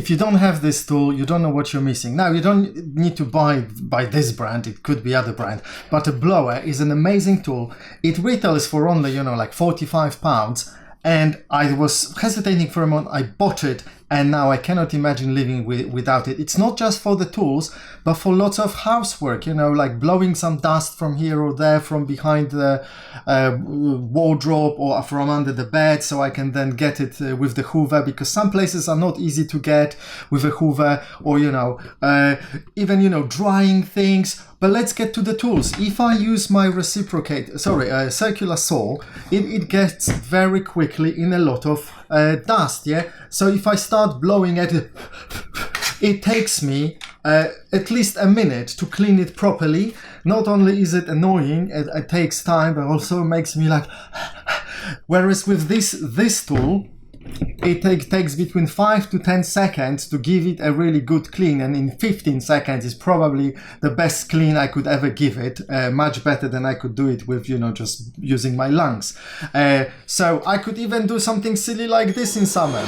if you don't have this tool, you don't know what you're missing. Now, you don't need to buy this brand. It could be other brand. But a blower is an amazing tool. It retails for only, like £45. And I was hesitating for a moment. I bought it, and now I cannot imagine living without it. It's not just for the tools, but for lots of housework, like blowing some dust from here or there, from behind the wardrobe or from under the bed, so I can then get it with the Hoover, because some places are not easy to get with a Hoover, or, even, drying things. But let's get to the tools. If I use my circular saw, it gets very quickly in a lot of dust, yeah? So if I start blowing at it, it takes me at least a minute to clean it properly. Not only is it annoying, it takes time, but also makes me like... Whereas with this tool, it takes between 5 to 10 seconds to give it a really good clean, and in 15 seconds is probably the best clean I could ever give it, much better than I could do it with, just using my lungs. So I could even do something silly like this in summer.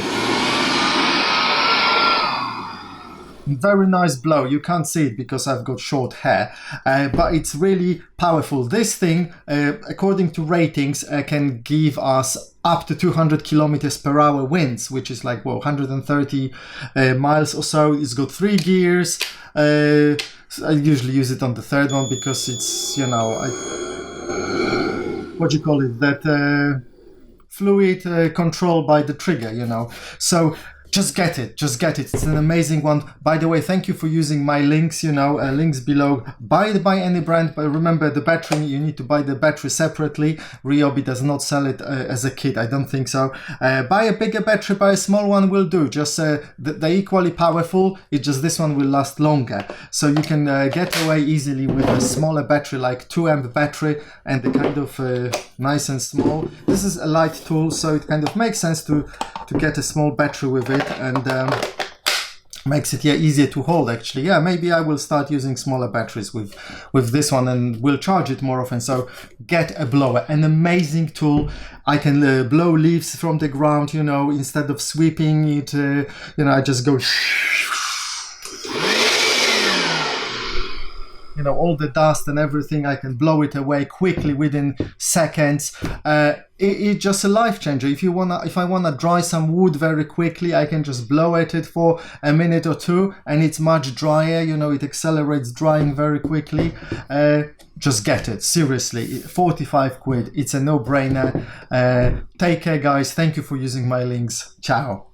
Very nice blow. You can't see it because I've got short hair, but it's really powerful. This thing, according to ratings, can give us up to 200 kilometers per hour winds, which is like 130 miles or so. It's got 3 gears. I usually use it on the third one because it's, that fluid control by the trigger, So just get it. It's an amazing one. By the way, thank you for using my links, links below. Buy any brand, but remember the battery, you need to buy the battery separately. Ryobi does not sell it as a kit, I don't think so. Buy a bigger battery, buy a small one will do. Just they're equally powerful, it's just this one will last longer. So you can get away easily with a smaller battery, like 2 amp battery, and the kind of nice and small. This is a light tool, so it kind of makes sense to get a small battery with it, and makes it easier to hold actually. Maybe I will start using smaller batteries with this one, and will charge it more often. So get a blower, an amazing tool. I can blow leaves from the ground, instead of sweeping it, I just go all the dust and everything, I can blow it away quickly within seconds. It's just a life changer. If I wanna dry some wood very quickly, I can just blow at it for a minute or two, and it's much drier. It accelerates drying very quickly. Just get it, seriously. 45 quid. It's a no-brainer. Take care, guys. Thank you for using my links. Ciao.